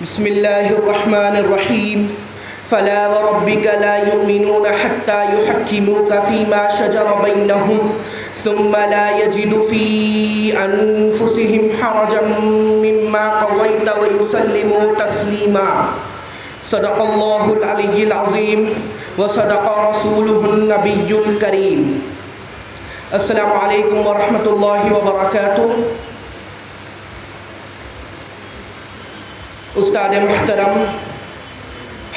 بسم اللہ الرحمن الرحیم فلا وربک لا یؤمنون حتی یحکموک فیما شجر بینہم ثم لا یجدوا فی انفسہم حرجا مما قضیت ویسلموا تسلیما۔ صدق اللہ العلی العظیم وصدق رسولہ النبی الکریم۔ السلام علیکم ورحمۃ اللہ وبرکاتہ۔ استاد محترم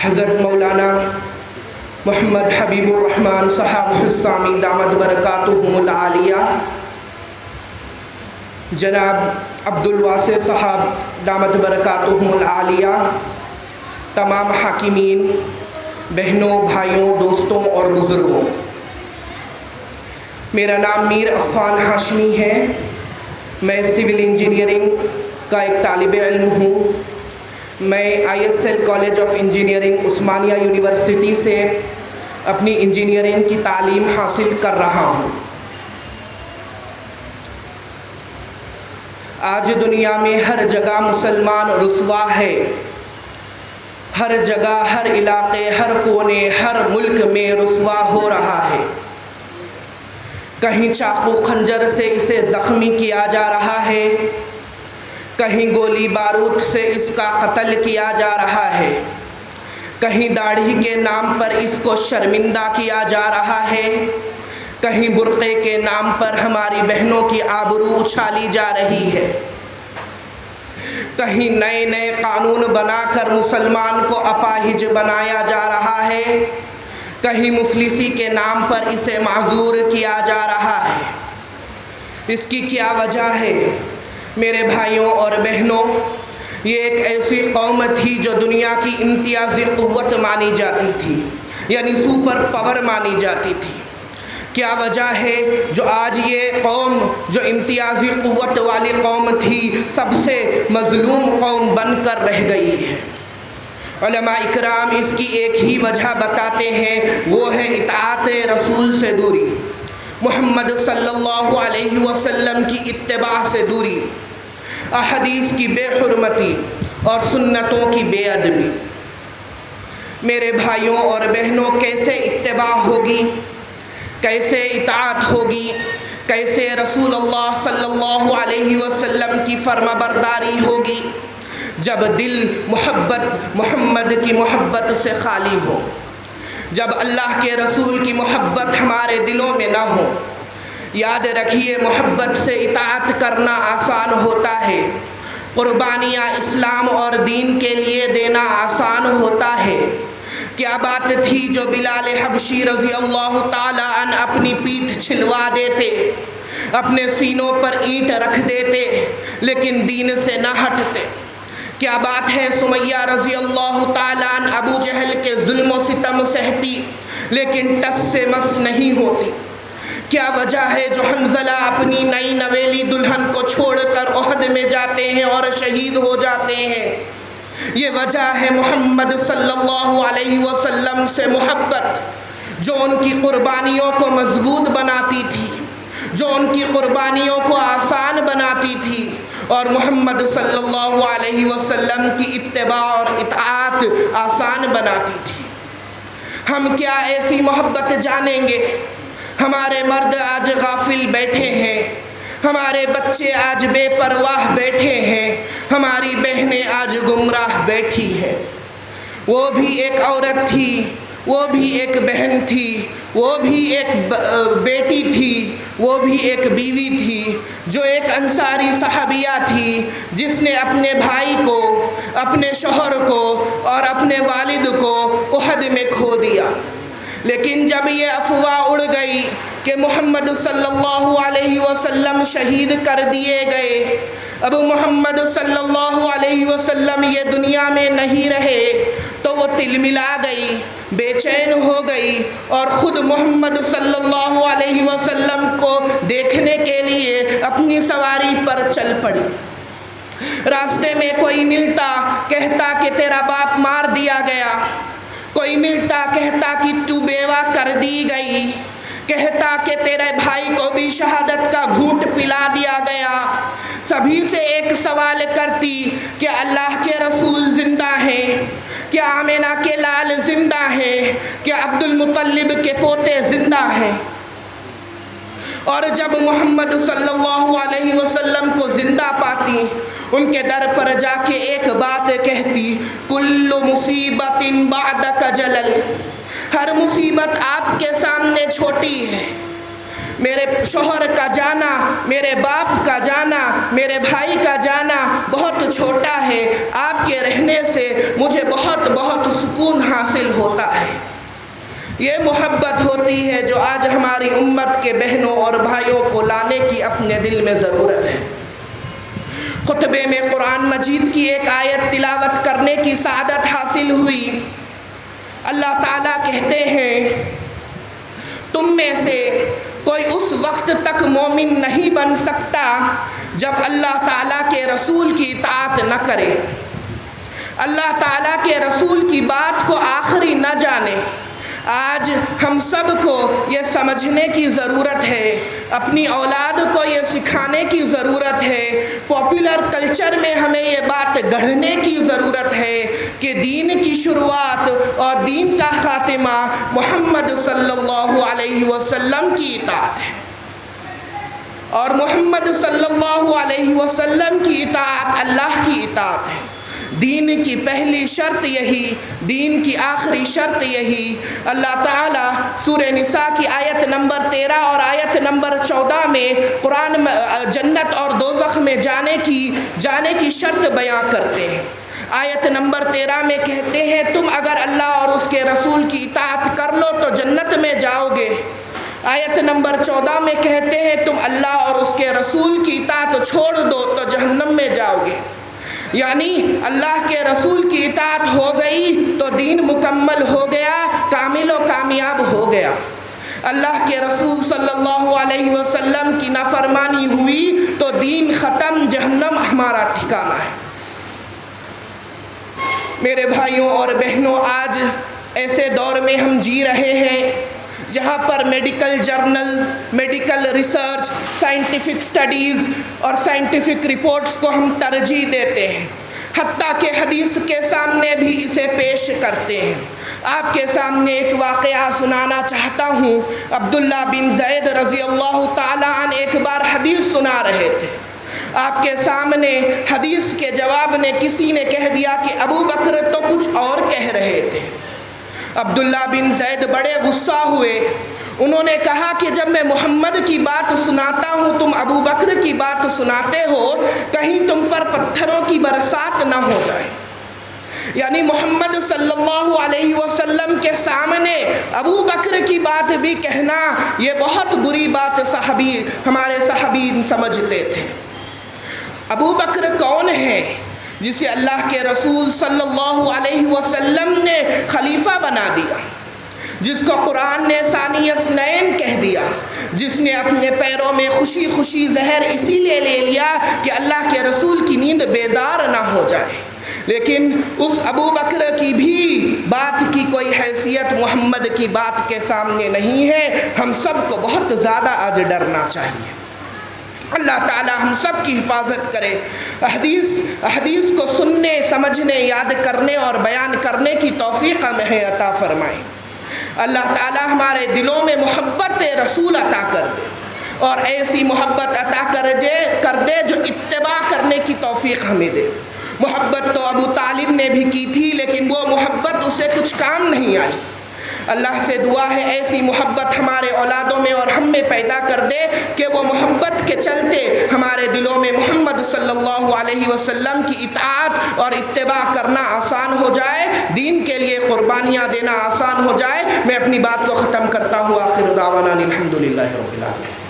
حضرت مولانا محمد حبیب الرحمن صاحب حسامی دامت برکاتہم العالیہ، جناب عبد الواسع صاحب دامت برکاتہم العالیہ، تمام حاکمین، بہنوں، بھائیوں، دوستوں اور بزرگوں، میرا نام میر عفان ہاشمی ہے۔ میں سول انجینئرنگ کا ایک طالب علم ہوں۔ میں ISL college of engineering Osmania university سے اپنی انجینئرنگ کی تعلیم حاصل کر رہا ہوں۔ آج دنیا میں ہر جگہ مسلمان رسوا ہے، ہر جگہ، ہر علاقے، ہر کونے، ہر ملک میں رسوا ہو رہا ہے۔ کہیں چاقو خنجر سے اسے زخمی کیا جا رہا ہے، کہیں گولی بارود سے اس کا قتل کیا جا رہا ہے، کہیں داڑھی کے نام پر اس کو شرمندہ کیا جا رہا ہے، کہیں برقعے کے نام پر ہماری بہنوں کی آبرو اچھالی جا رہی ہے، کہیں نئے نئے قانون بنا کر مسلمان کو اپاہج بنایا جا رہا ہے، کہیں مفلسی کے نام پر اسے معذور کیا جا رہا ہے۔ اس کی کیا وجہ ہے؟ میرے بھائیوں اور بہنوں، یہ ایک ایسی قوم تھی جو دنیا کی امتیازی قوت مانی جاتی تھی، یعنی سپر پاور مانی جاتی تھی۔ کیا وجہ ہے جو آج یہ قوم جو امتیازی قوت والی قوم تھی سب سے مظلوم قوم بن کر رہ گئی ہے؟ علماء اکرام اس کی ایک ہی وجہ بتاتے ہیں، وہ ہے اطاعت رسول سے دوری، محمد صلی اللہ علیہ وسلم کی اتباع سے دوری، احادیث کی بے حرمتی اور سنتوں کی بے ادبی۔ میرے بھائیوں اور بہنوں، کیسے اتباع ہوگی، کیسے اطاعت ہوگی، کیسے رسول اللہ صلی اللہ علیہ وسلم کی فرما برداری ہوگی جب دل محمد کی محبت سے خالی ہو، جب اللہ کے رسول کی محبت ہمارے دلوں میں نہ ہو۔ یاد رکھیے، محبت سے اطاعت کرنا آسان ہوتا ہے، قربانیاں اسلام اور دین کے لیے دینا آسان ہوتا ہے۔ کیا بات تھی جو بلال حبشی رضی اللہ تعالی عنہ اپنی پیٹھ چھلوا دیتے، اپنے سینوں پر اینٹ رکھ دیتے لیکن دین سے نہ ہٹتے؟ کیا بات ہے سمیہ رضی اللہ تعالی عنہ ابو جہل کے ظلم و ستم سہتی لیکن ٹس سے مس نہیں ہوتی؟ کیا وجہ ہے جو حنظلہ اپنی نئی نویلی دلہن کو چھوڑ کر احد میں جاتے ہیں اور شہید ہو جاتے ہیں؟ یہ وجہ ہے محمد صلی اللہ علیہ وسلم سے محبت، جو ان کی قربانیوں کو مضبوط بناتی تھی، جو ان کی قربانیوں کو آسان بناتی تھی، اور محمد صلی اللہ علیہ وسلم کی اتباع اور اطاعت آسان بناتی تھی۔ ہم کیا ایسی محبت جانیں گے؟ ہمارے مرد آج غافل بیٹھے ہیں، ہمارے بچے آج بے پرواہ بیٹھے ہیں، ہماری بہنیں آج گمراہ بیٹھی ہیں۔ وہ بھی ایک عورت تھی، وہ بھی ایک بہن تھی، وہ بھی ایک بیٹی تھی، وہ بھی ایک بیوی تھی، جو ایک انصاری صحابیہ تھی جس نے اپنے بھائی کو، اپنے شوہر کو اور اپنے والد کو احد میں کھو دیا۔ لیکن جب یہ افواہ اڑ گئی کہ محمد صلی اللہ علیہ وسلم شہید کر دیے گئے، اب محمد صلی اللہ علیہ وسلم یہ دنیا میں نہیں رہے، تو وہ تلملا گئی، بے چین ہو گئی اور خود محمد صلی اللہ علیہ وسلم کو دیکھنے کے لیے اپنی سواری پر چل پڑی۔ راستے میں کوئی ملتا، کہتا کہ تیرا باپ مار دیا گیا، کوئی ملتا کہتا کہ تو بیوہ کر دی گئی، کہتا کہ تیرے بھائی کو بھی شہادت کا گھونٹ پلا دیا گیا۔ سبھی سے ایک سوال کرتی کہ اللہ کے رسول زندہ کیا آمینہ کے لال زندہ ہیں؟ کیا عبد المطلب کے پوتے زندہ ہیں؟ اور جب محمد صلی اللہ علیہ وسلم کو زندہ پاتی، ان کے در پر جا کے ایک بات کہتی، کل مصیبت بعدک جلل، ہر مصیبت آپ کے سامنے چھوٹی ہے۔ میرے شوہر کا جانا، میرے باپ کا جانا، میرے بھائی کا جانا بہت چھوٹا ہے، آپ کے رہنے سے مجھے بہت بہت سکون حاصل ہوتا ہے۔ یہ محبت ہوتی ہے جو آج ہماری امت کے بہنوں اور بھائیوں کو لانے کی اپنے دل میں ضرورت ہے۔ خطبے میں قرآن مجید کی ایک آیت تلاوت کرنے کی سعادت حاصل ہوئی۔ اللہ تعالیٰ کہتے ہیں، تم میں سے کوئی اس وقت تک مومن نہیں بن سکتا جب اللہ تعالیٰ کے رسول کی اطاعت نہ کرے، اللہ تعالیٰ کے رسول کی بات کو آخری نہ جانے۔ آج ہم سب کو یہ سمجھنے کی ضرورت ہے، اپنی اولاد کو یہ سکھانے کی ضرورت ہے، پاپولر کلچر میں ہمیں یہ بات گڑھنے کی ضرورت ہے کہ دین کی شروعات اور دین کا خاتمہ محمد صلی اللہ علیہ وسلم کی اطاعت ہے، اور محمد صلی اللہ علیہ وسلم کی اطاعت اللہ کی اطاعت ہے۔ دین کی پہلی شرط یہی، دین کی آخری شرط یہی۔ اللہ تعالیٰ سورہ نساء کی آیت نمبر 13 اور آیت نمبر 14 میں قرآن جنت اور دوزخ میں جانے کی شرط بیان کرتے ہیں۔ آیت نمبر 13 میں کہتے ہیں، تم اگر اللہ اور اس کے رسول کی اطاعت کر لو تو جنت میں جاؤ گے۔ آیت نمبر 14 میں کہتے ہیں، تم اللہ اور اس کے رسول کی اطاعت چھوڑ دو تو جہنم میں جاؤ گے۔ یعنی اللہ کے رسول کی اطاعت ہو گئی تو دین مکمل ہو گیا، کامل و کامیاب ہو گیا۔ اللہ کے رسول صلی اللہ علیہ وسلم کی نافرمانی ہوئی تو دین ختم، جہنم ہمارا ٹھکانہ ہے۔ میرے بھائیوں اور بہنوں، آج ایسے دور میں ہم جی رہے ہیں جہاں پر medical journals, medical research, scientific studies اور سائنٹیفک رپورٹس کو ہم ترجیح دیتے ہیں، حتیٰ کہ حدیث کے سامنے بھی اسے پیش کرتے ہیں۔ آپ کے سامنے ایک واقعہ سنانا چاہتا ہوں۔ عبداللہ بن زید رضی اللہ تعالیٰ عنہ ایک بار حدیث سنا رہے تھے۔ آپ کے سامنے حدیث کے جواب نے کسی نے کہہ دیا کہ ابو بکر تو کچھ اور کہہ رہے تھے۔ عبداللہ بن زید بڑے غصہ ہوئے۔ انہوں نے کہا کہ جب میں محمد کی بات سناتا ہوں تم ابو بکر کی بات سناتے ہو، کہیں تم پر پتھروں کی برسات نہ ہو جائے۔ یعنی محمد صلی اللہ علیہ وسلم کے سامنے ابو بکر کی بات بھی کہنا یہ بہت بری بات ہمارے صحابی سمجھتے تھے۔ ابو بکر کون ہے جسے اللہ کے رسول صلی اللہ علیہ وسلم نے خلیفہ بنا دیا، جس کو قرآن نے ثانی اثنین کہہ دیا، جس نے اپنے پیروں میں خوشی خوشی زہر اسی لیے لے لیا کہ اللہ کے رسول کی نیند بیدار نہ ہو جائے، لیکن اس ابو بکر کی بھی بات کی کوئی حیثیت محمد کی بات کے سامنے نہیں ہے۔ ہم سب کو بہت زیادہ آج ڈرنا چاہیے۔ اللہ تعالی ہم سب کی حفاظت کرے، حدیث کو سننے، سمجھنے، یاد کرنے اور بیان کرنے کی توفیق ہمیں عطا فرمائے۔ اللہ تعالی ہمارے دلوں میں محبت رسول عطا کر دے، اور ایسی محبت عطا کر دے جو اتباع کرنے کی توفیق ہمیں دے۔ محبت تو ابو طالب نے بھی کی تھی، لیکن وہ محبت اسے کچھ کام نہیں آئی۔ اللہ سے دعا ہے ایسی محبت ہمارے اولادوں میں اور ہم میں پیدا کر دے کہ وہ محبت کے چلتے ہمارے دلوں میں محمد صلی اللہ علیہ وسلم کی اطاعت اور اتباع کرنا آسان ہو جائے، دین کے لیے قربانیاں دینا آسان ہو جائے۔ میں اپنی بات کو ختم کرتا ہوں۔ آخر دعوانا الحمدللہ رب العالمین۔